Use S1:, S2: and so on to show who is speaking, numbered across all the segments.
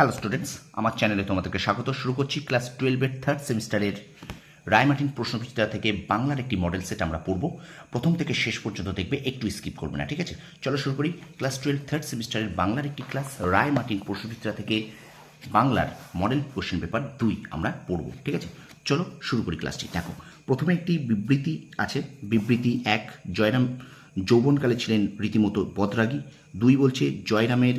S1: Hello students, আমার চ্যানেলে তোমাদেরকে স্বাগত। শুরু করছি ক্লাস 12-এর থার্ড সেমিস্টারের রায়মার্টিন প্রশ্নবিচিত্রা থেকে বাংলার একটি মডেল সেট আমরা পড়ব। প্রথম থেকে শেষ পর্যন্ত দেখবে, একটু স্কিপ করবে না, ঠিক আছে? চলো শুরু করি। ক্লাস 12 থার্ড সেমিস্টারের বাংলার একটি ক্লাস রায়মার্টিন প্রশ্নবিচিত্রা থেকে বাংলার মডেল কোশ্চেন পেপার 2 আমরা পড়ব, ঠিক আছে? চলো শুরু করি ক্লাসটি। দেখো, প্রথমে একটি বিবৃতি আছে। বিবৃতি 1, জয়রাম যৌবনকালে ছিলেন রীতিমতো বদরাগী। 2 বলছে জয়রামের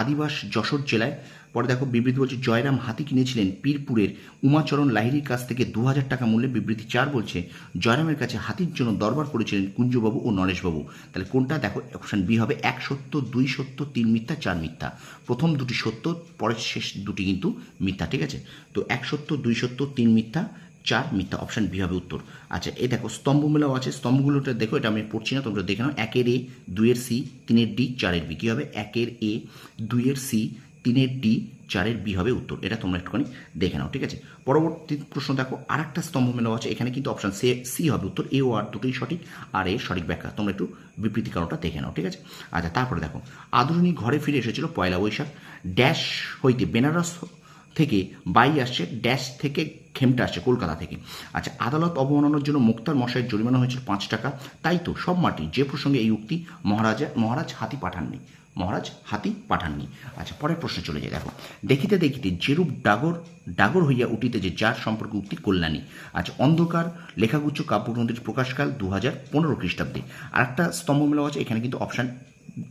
S1: আদিবাস যশোর জেলায়। পরে দেখো, বিবৃতি বলছে জয়রাম হাতি কিনেছিলেন পীরপুরের উমাচরণ লাহিড়ির কাছ থেকে 2000 টাকা মূল্যে। বিবৃতি 4 বলছে জয়রামের কাছে হাতির জন্য দরবার করেছিলেন কুঞ্জবাবু ও নরেশবাবু। তাহলে কোনটা? দেখো, অপশান বি হবে 1 সত্য, 2 সত্য, 3 মিথ্যা, 4 মিথ্যা। প্রথম দুটি সত্য, পরের শেষ দুটি কিন্তু মিথ্যা, ঠিক আছে? তো 1 সত্য, 2 সত্য, 3 মিথ্যা, 4 মিথ্যা, অপশান বি হবে উত্তর। আচ্ছা, এই দেখো স্তম্ভ মেলাও আছে। স্তম্ভগুলোটা দেখো, এটা আমি পড়ছি না, তোমরা দেখে নাও। 1 এ, 2 সি, 3 ডি, 4 বি। কী হবে? 1 এ, 2 সি, 3 ডি, 4 বি হবে উত্তর। এটা তোমরা একটুখানি দেখে নাও, ঠিক আছে? পরবর্তী প্রশ্ন দেখো, আর একটা স্তম্ভ মেলাও আছে। এখানে কিন্তু অপশান সি হবে উত্তর। এ ও আর দুটোই সঠিক, আর এর সঠিক ব্যাখ্যা তোমরা একটু বিবৃতি কারণটা দেখে নাও, ঠিক আছে? আচ্ছা, তারপরে দেখো, আদরণী ঘরে ফিরে এসেছিল পয়লা বৈশাখ। ড্যাশ হইতে বেনারস থেকে বাই আসছে, ড্যাশ থেকে খেমটা আসছে কলকাতা থেকে। আচ্ছা, আদালত অবমাননার জন্য মুক্তার মশাইয়ের জরিমানা হয়েছিল 5 টাকা। তাই তো সব মাটি। যে প্রসঙ্গে এই উক্তি, মহারাজ হাতি পাঠাননি। মহারাজ হাতি পাঠাননি। আচ্ছা, পরের প্রশ্নে চলে যায়। দেখো, দেখিতে দেখিতে যেরূপ ডাগর হইয়া উঠিতে যে যার সম্পর্কে উক্তি কল্যাণী। আচ্ছা, অন্ধকার লেখাগুচ্ছ কাব্যগ্রন্থের প্রকাশকাল 2015 খ্রিস্টাব্দে। আর একটা স্তম্ভ মেলা আছে। এখানে কিন্তু অপশান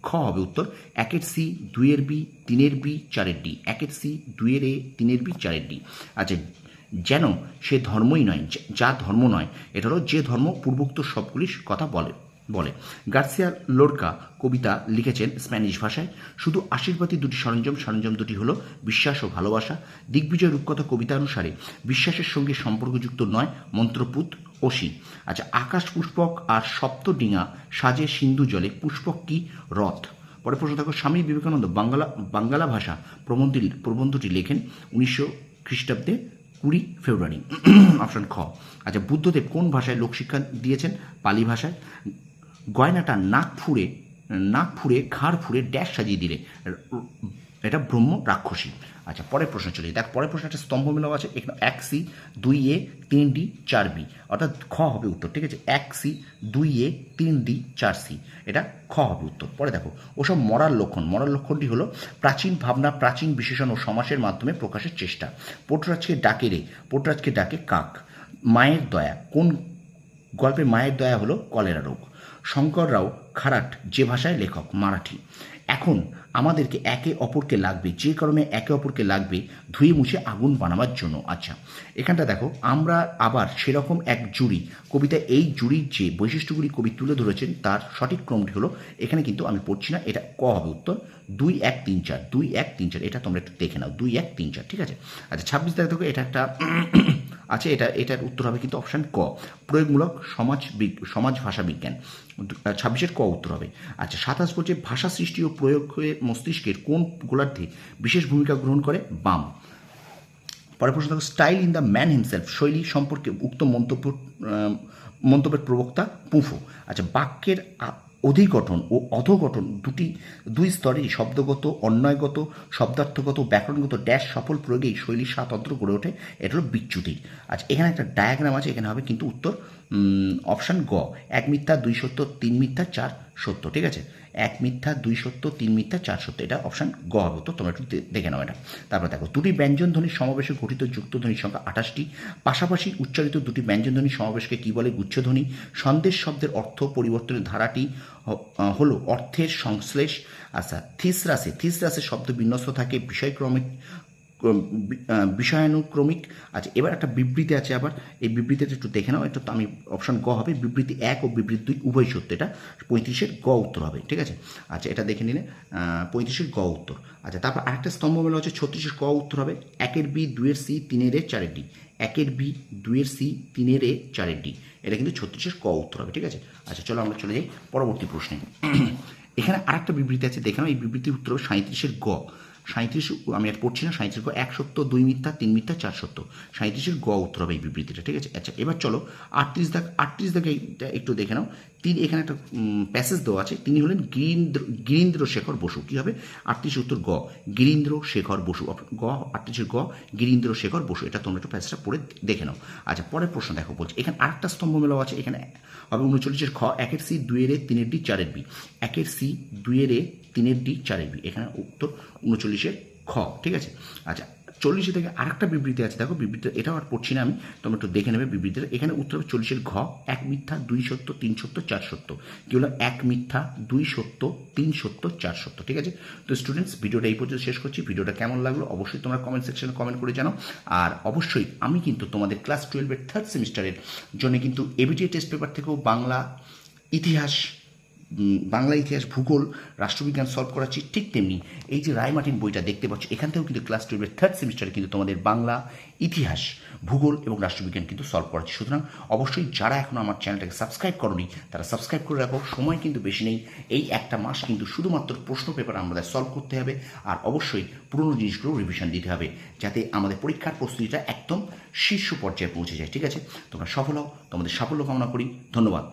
S1: খ হবে উত্তর। 1 C, 2 B, 3 B, 4 D. 1 C, 2 A, 3 B, 4 D. আচ্ছা, যেন সে ধর্মই নয়, যা ধর্ম নয়। এটা হলো যে ধর্ম পূর্বোক্ত সবগুলির কথা বলে। গার্সিয়া লোরকা কবিতা লিখেছেন স্প্যানিশ ভাষায়। শুধু আশীর্বাদী দুটি সরঞ্জাম দুটি হলো বিশ্বাস ও ভালোবাসা। দিগ্বিজয় রূপকথা কবিতা অনুসারে বিশ্বাসের সঙ্গে সম্পর্কযুক্ত নয় মন্ত্রপুত অসি। আচ্ছা, আকাশ পুষ্পক আর সপ্তডিঙা সাজে সিন্ধু জলে, পুষ্পক কি? রথ। পরে প্রশ্ন দেখো, স্বামী বিবেকানন্দ বাংলা ভাষা প্রবন্ধটি লেখেন 1900 খ্রিস্টাব্দে 20 ফেব্রুয়ারি। অপশন খ। আচ্ছা, বুদ্ধদেব কোন ভাষায় লোকশিক্ষা দিয়েছেন? পালি ভাষায়। গয়নাটা নাক ফুঁড়ে ঘাড় ফুঁড়ে ড্যাশ সাজিয়ে দিলে, এটা ব্রহ্ম রাক্ষসী। আচ্ছা, পরের প্রশ্ন চলে যাই। দেখ, পরের প্রশ্ন একটা স্তম্ভ মেলাও আছে। এখানে 1 সি, 2 এ, 3 ডি, 4 বি। অর্থাৎ খ হবে উত্তর, ঠিক আছে? 1 সি, 2 এ, 3 ডি, 4 সি। এটা খ হবে উত্তর। পরে দেখো, ওসব মরার লক্ষণটি হলো প্রাচীন ভাবনা, প্রাচীন বিশেষণ ও সমাসের মাধ্যমে প্রকাশের চেষ্টা। পোটরাজকে ডাকে কাক। মায়ের দয়া, কোন গল্পে মায়ের দয়া হলো কলেরা রোগ। শঙ্কররাও খারাট যে ভাষায় লেখক, মারাঠি। এখন আমাদেরকে একে অপরকে লাগবে, যে কারণে একে অপরকে লাগবে ধুয়ে মুছে আগুন বানাবার জন্য। আচ্ছা, এখানটা দেখো, আমরা আবার সেরকম এক জুড়ি কবিতা, এই জুড়ির যে বৈশিষ্ট্যগুলি কবি তুলে ধরেছেন তার সঠিক ক্রমটি হলো, এখানে কিন্তু আমি পড়ছি না, এটা ক হবে উত্তর। 2 1 3 4, 2 1 3 4, এটা তোমরা একটু দেখে নাও। 2 1 3 4, ঠিক আছে? আচ্ছা, 26 দেখো, এটা একটা আছে। এটার উত্তর হবে কিন্তু অপশান ক, প্রয়োগমূলক সমাজ ভাষা বিজ্ঞান। 26-এর ক উত্তর হবে। আচ্ছা, 27 বলছে ভাষা সৃষ্টি ও প্রয়োগে মস্তিষ্কের কোন গোলার্ধে বিশেষ ভূমিকা গ্রহণ করে? বাম। পরের প্রশ্ন দেখো, style in the man himself শৈলী সম্পর্কে উক্ত মন্তব্যের প্রবক্তা পুঁফো। আচ্ছা, বাক্যের অধিগঠন ও অধগঠন দুই স্তরেই শব্দগত, অন্বয়গত, শব্দার্থগত, ব্যাকরণগত ড্যাশ সফল প্রয়োগেই শৈলী স্বাতন্ত্র গড়ে ওঠে। এটা হলো বিচ্যুতির। আচ্ছা, এখানে একটা ডায়াগ্রাম আছে। এখানে হবে কিন্তু উত্তর অপশান গ, 1 মিথ্যা, 2 সত্য, 3 মিথ্যা, 4 সত্য, ঠিক আছে? 1 মিথ্যা, 2 সত্য, 3 মিথ্যা, 4 সত্য। এটা অপশান গ হবে তো, তোমরা একটু দেখে নাও এটা। তারপর দেখো, দুটি ব্যঞ্জনধ্বনির সমাবেশে গঠিত যুক্তধ্বনির সংখ্যা 28টি। পাশাপাশি উচ্চারিত দুটি ব্যঞ্জনধ্বনির সমাবেশকে কী বলে? গুচ্ছধ্বনি। সন্দেশ শব্দের অর্থ পরিবর্তনের ধারাটি হলো অর্থের সংশ্লেষ। আচ্ছা, থিসরাসে শব্দ বিন্যস্ত থাকে বিষয়ানুক্রমিক। আচ্ছা, এবার একটা বিবৃতি আছে আবার, এই বিবৃতিটা একটু দেখে নাও। এটা তো আমি অপশান গ হবে। বিবৃতি 1 ও বিবৃতি 2 উভয় সত্য। এটা 35-এর গ উত্তর হবে, ঠিক আছে? আচ্ছা, এটা দেখে নিলে 35-এর গ উত্তর। আচ্ছা, তারপর আরেকটা স্তম্ভ মেলা হচ্ছে 36-এর ক উত্তর হবে। 1 বি, 2 সি, 3 এ, 4 ডি। 1 বি, 2 সি, 3 এ, 4 ডি। এটা কিন্তু 36-এর ক উত্তর হবে, ঠিক আছে? আচ্ছা, চলো আমরা চলে যাই পরবর্তী প্রশ্নে। এখানে আরেকটা বিবৃতি আছে, দেখে নাও। এই বিবৃতির উত্তর হবে 37-এর গ। 37 আমি আর পড়ছি না, 37 গ 1 সত্য 2 মিথ্যা 3 মিথ্যা 4 সত্য, 37-এর গ উত্তর হবে এই বিবৃতিটা, ঠিক আছে। আচ্ছা এবার চলো 38 দাগ এইটা একটু দেখে নাও। তিনি এখানে একটা প্যাসেজ দেওয়া আছে, তিনি হলেন গিরীন্দ্র শেখর বসু। কী হবে? 38 উত্তর গ, গিরীন্দ্র শেখর বসু। গ 38-এর গ, গিরীন্দ্র শেখর বসু। এটা তোমরা একটু প্যাসেজটা পড়ে দেখে নাও। আচ্ছা পরের প্রশ্ন দেখো, বলছে এখানে আরেকটা স্তম্ভ মেলাও আছে, এখানে হবে 39-এর খ, 1-এর সি 2-এর এ 3-এর ডি 4-এর বি। 1-এর সি 2-এর এ 3-এর ডি 4-এর বি, এখানে উত্তর 39-এর খ, ঠিক আছে। আচ্ছা 40 থেকে আরেকটা বিবৃতি আছে, দেখো বিবৃতি এটাও আর পড়ছি না আমি, তোমরা একটু দেখে নেবে বিবৃতিটা। এখানে উত্তর হবে 40-এর ঘ, 1 মিথ্যা 2 সত্য 3 সত্য 4 সত্য। কি হলো? 1 মিথ্যা 2 সত্য 3 সত্য 4 সত্য, ঠিক আছে। তো স্টুডেন্টস ভিডিওটা এই পর্যন্ত শেষ করছি। ভিডিওটা কেমন লাগলো অবশ্যই তোমরা কমেন্ট সেকশনে কমেন্ট করে জানাও। আর অবশ্যই আমি কিন্তু তোমাদের ক্লাস 12-এর থার্ড সেমিস্টারের জন্য কিন্তু এবিটিএ টেস্ট পেপার থেকেও বাংলা ইতিহাস, ভূগোল, রাষ্ট্রবিজ্ঞান সলভ করাচ্ছি। ঠিক তেমনি এই যে রায়মার্টিন বইটা দেখতে পাচ্ছ, এখান থেকেও কিন্তু ক্লাস 12-এর থার্ড সেমিস্টারে কিন্তু তোমাদের বাংলা, ইতিহাস, ভূগোল এবং রাষ্ট্রবিজ্ঞান কিন্তু সলভ করাচ্ছি। সুতরাং অবশ্যই যারা এখনও আমার চ্যানেলটাকে সাবস্ক্রাইব করোনি তারা সাবস্ক্রাইব করে রাখো। সময় কিন্তু বেশি নেই, এই একটা মাস কিন্তু শুধুমাত্র প্রশ্ন পেপার আমাদের সলভ করতে হবে। আর অবশ্যই পুরনো জিনিসগুলো রিভিশন দিতে হবে, যাতে আমাদের পরীক্ষার প্রস্তুতিটা একদম শীর্ষ পর্যায়ে পৌঁছে যায়, ঠিক আছে। তোমরা সফল হও, তোমাদের সাফল্য কামনা করি। ধন্যবাদ।